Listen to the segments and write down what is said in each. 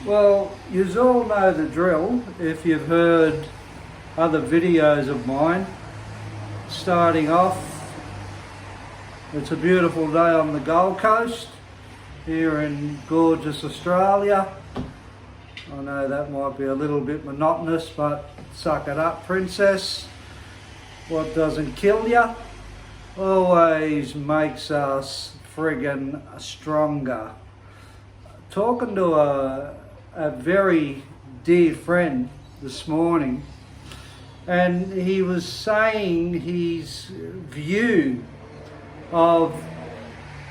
Well, you all know the drill if you've heard other videos of mine. Starting off, it's a beautiful day on the Gold Coast, here in gorgeous Australia. I know that might be a little bit monotonous, but suck it up, princess. What doesn't kill ya always makes us friggin' stronger. Talking to a very dear friend this morning, and he was saying his view of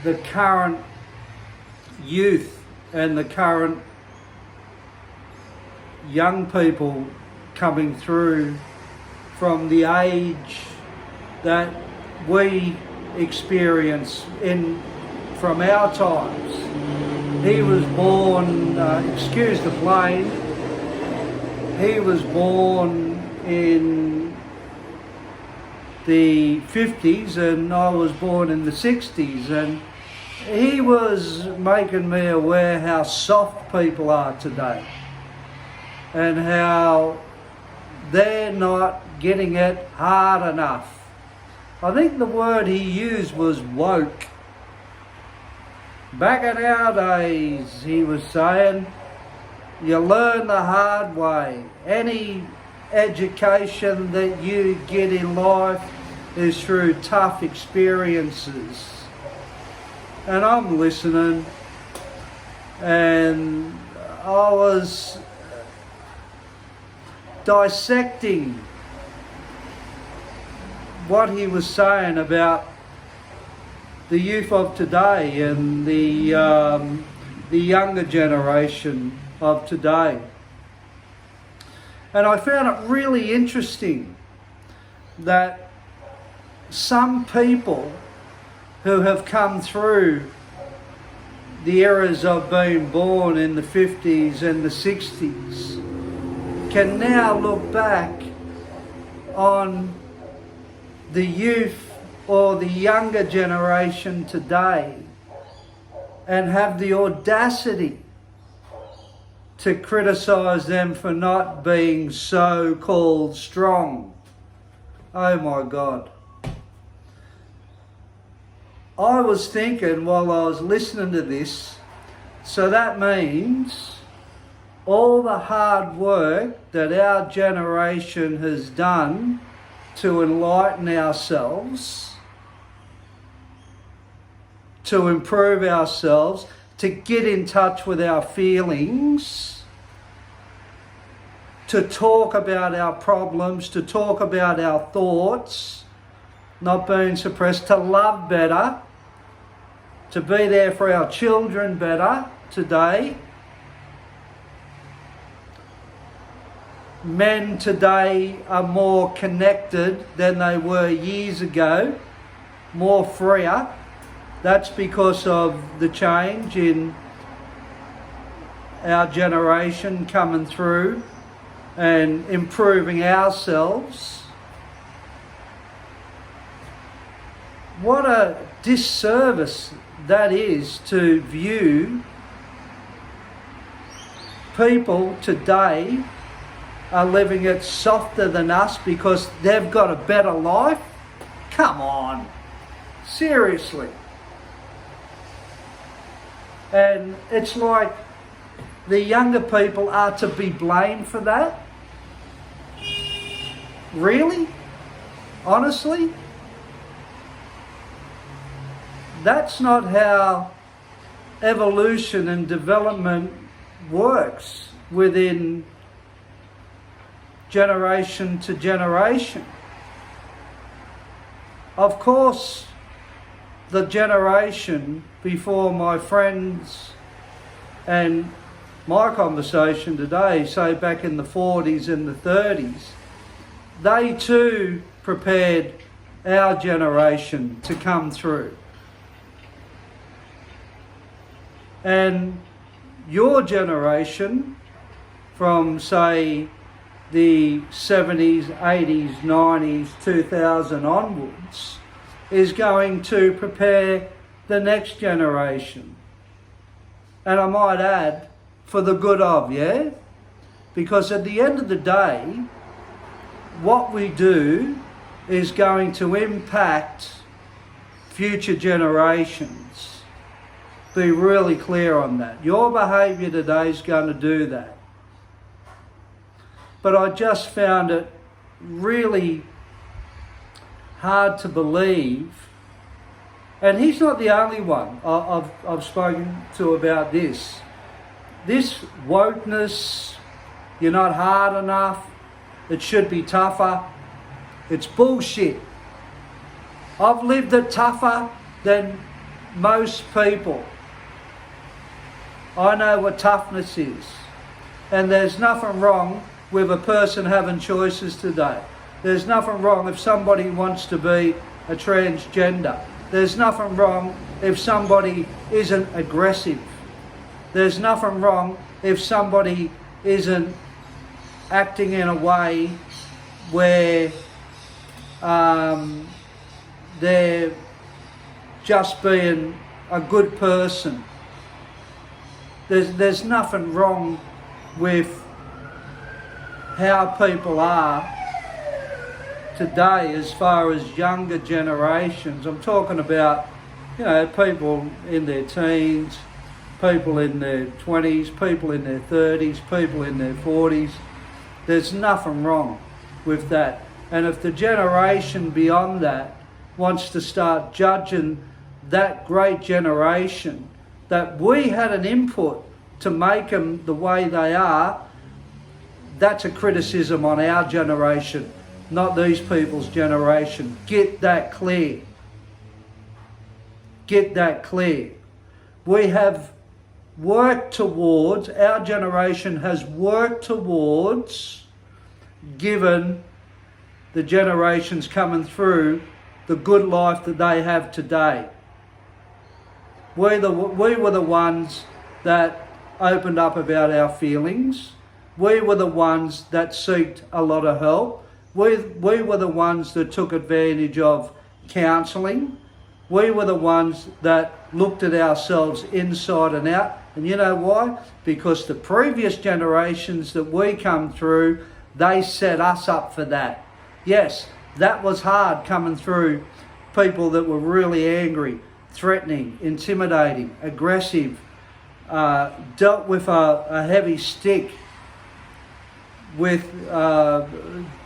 the current youth and the current young people coming through from the age that we experience from our times. He was born, excuse the plane, he was born in the 50s and I was born in the 60s, and he was making me aware how soft people are today and how they're not getting it hard enough. I think the word he used was woke. Back in our days, he was saying, you learn the hard way. Any education that you get in life is through tough experiences. And I'm listening, and I was dissecting what he was saying about the youth of today and the younger generation of today. And I found it really interesting that some people who have come through the eras of being born in the 50s and the 60s can now look back on the youth or the younger generation today and have the audacity to criticise them for not being so-called strong. Oh my God. I was thinking while I was listening to this, so that means all the hard work that our generation has done to enlighten ourselves, to improve ourselves, to get in touch with our feelings, to talk about our problems, to talk about our thoughts, not being suppressed, to love better, to be there for our children better today. Men today are more connected than they were years ago, more freer. That's because of the change in our generation coming through and improving ourselves. What a disservice that is to view people today are living it softer than us because they've got a better life. Come on, seriously. And it's like the younger people are to be blamed for that? Really? Honestly? That's not how evolution and development works within generation to generation. Of course, the generation before my friends and my conversation today, say back in the 40s and the 30s, they too prepared our generation to come through. And your generation, from say the 70s, 80s, 90s, 2000 onwards, is going to prepare the next generation. And I might add, for the good of, yeah? Because at the end of the day, what we do is going to impact future generations. Be really clear on that. Your behaviour today is going to do that. But I just found it really hard to believe, and he's not the only one I've spoken to about this. This wokeness, you're not hard enough, it should be tougher. It's bullshit. I've lived it tougher than most people. I know what toughness is. And there's nothing wrong with a person having choices today. There's nothing wrong if somebody wants to be a transgender. There's nothing wrong if somebody isn't aggressive. There's nothing wrong if somebody isn't acting in a way where they're just being a good person. There's nothing wrong with how people are today as far as younger generations. I'm talking about, people in their teens, people in their 20s, people in their 30s, people in their 40s. There's nothing wrong with that. And if the generation beyond that wants to start judging that great generation, that we had an input to make them the way they are, that's a criticism on our generation, not these people's generation. Get that clear. Get that clear. We have worked towards, our generation has worked towards giving the generations coming through the good life that they have today. We were the ones that opened up about our feelings. We were the ones that sought a lot of help. We were the ones that took advantage of counselling. We were the ones that looked at ourselves inside and out. And you know why? Because the previous generations that we come through, they set us up for that. Yes, that was hard coming through people that were really angry, threatening, intimidating, aggressive, dealt with a heavy stick, with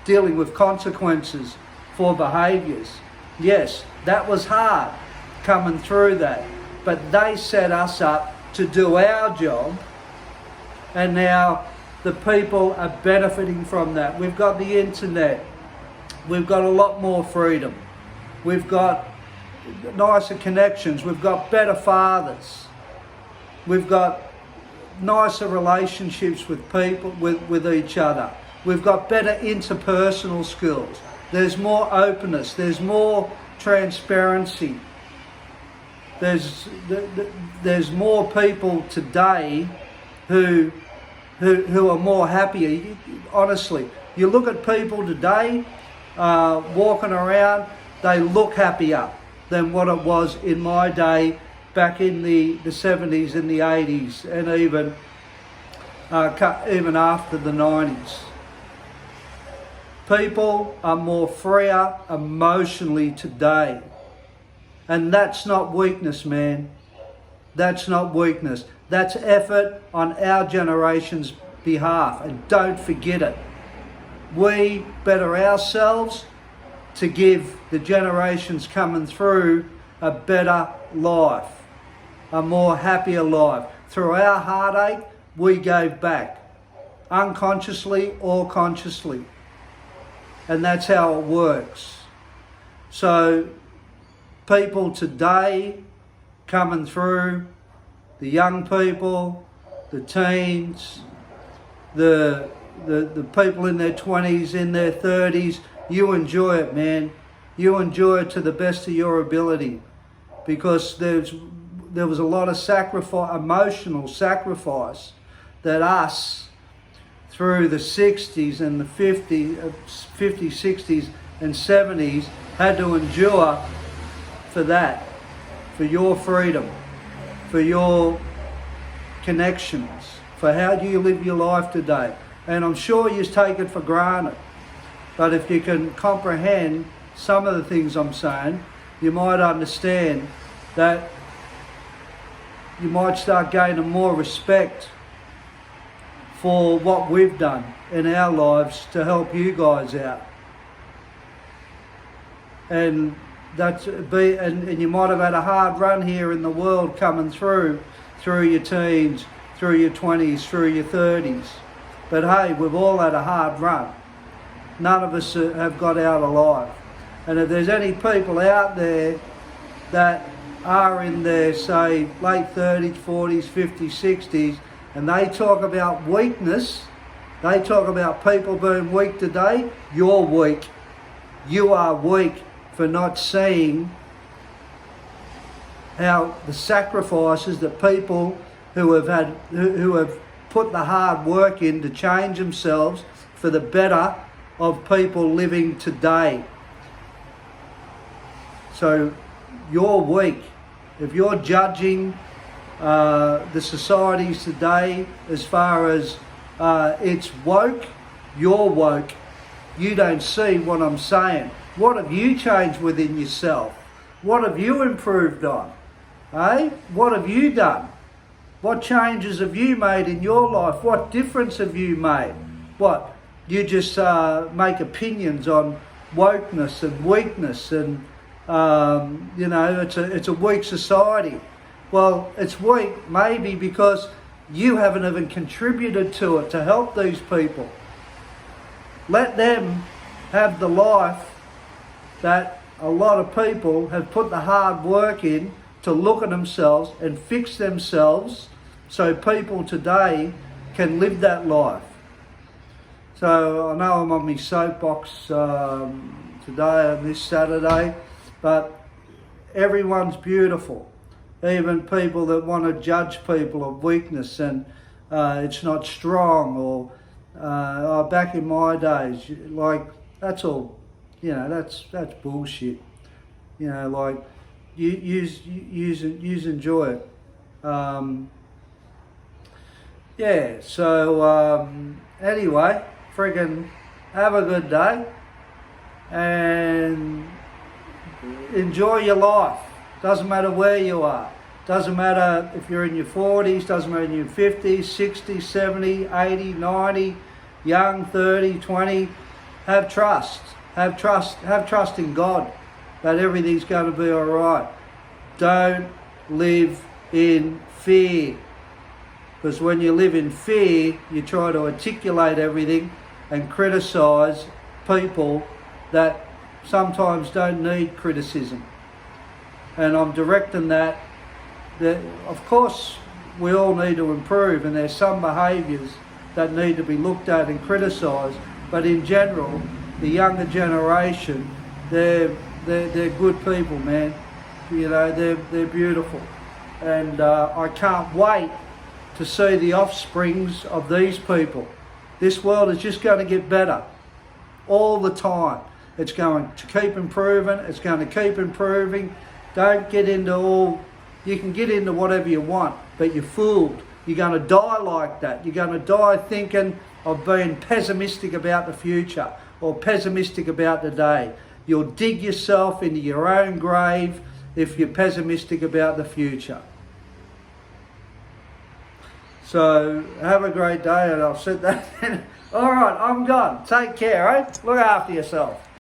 dealing with consequences for behaviours. Yes, that was hard coming through that. But they set us up to do our job, and now the people are benefiting from that. We've got the internet. We've got a lot more freedom. We've got nicer connections. We've got better fathers. We've got nicer relationships with people, with each other. We've got better interpersonal skills. There's more openness. There's more transparency. There's more people today who are more happier. Honestly, you look at people today walking around, they look happier than what it was in my day back in the 70s and the 80s, and even after the 90s. People are more freer emotionally today. And that's not weakness, man. That's not weakness. That's effort on our generation's behalf. And don't forget it. We better ourselves to give the generations coming through a better life, a more happier life. Through our heartache, we gave back, unconsciously or consciously. And that's how it works. So people today coming through, the young people, the teens, the people in their 20s, in their 30s, you enjoy it, man. You enjoy it to the best of your ability, because there was a lot of sacrifice, emotional sacrifice, that us through the 60s and the 50s, 60s and 70s had to endure for that, for your freedom, for your connections, for how do you live your life today. And I'm sure you take it for granted. But if you can comprehend some of the things I'm saying, you might understand that you might start gaining more respect for what we've done in our lives to help you guys out. And and you might have had a hard run here in the world coming through your teens, through your 20s, through your 30s. But hey, we've all had a hard run. None of us have got out alive. And if there's any people out there that are in their, say, late 30s, 40s, 50s, 60s, and they talk about weakness, they talk about people being weak today, you're weak. You are weak for not seeing how the sacrifices that people who have put the hard work in to change themselves for the better of people living today. So you're weak. If you're judging the societies today as far as it's woke, you're woke. You don't see what I'm saying. What have you changed within yourself? What have you improved on? Eh? What have you done? What changes have you made in your life? What difference have you made? What? You just make opinions on wokeness and weakness and, it's a weak society. Well, it's weak maybe because you haven't even contributed to it to help these people. Let them have the life that a lot of people have put the hard work in to look at themselves and fix themselves so people today can live that life. So I know I'm on my soapbox today on this Saturday, but everyone's beautiful. Even people that want to judge people of weakness and it's not strong or back in my days, like that's all. That's bullshit. Like use enjoy it. So anyway, friggin' have a good day and enjoy your life. Doesn't matter where you are. Doesn't matter if you're in your 40s, doesn't matter in your 50s, 60s, 70, 80, 90, young, 30, 20. Have trust. Have trust in God that everything's going to be all right. Don't live in fear. Because when you live in fear, you try to articulate everything and criticise people that sometimes don't need criticism. And I'm directing that of course we all need to improve and there's some behaviours that need to be looked at and criticised, but in general, the younger generation, they're good people, man. They're beautiful. And I can't wait to see the offsprings of these people. This world is just going to get better all the time. It's going to keep improving. It's going to keep improving. Don't get into you can get into whatever you want, but you're fooled. You're going to die like that. You're going to die thinking of being pessimistic about the future or pessimistic about the day. You'll dig yourself into your own grave if you're pessimistic about the future. So have a great day, and I'll set that in. All right, I'm gone. Take care, eh? Look after yourself.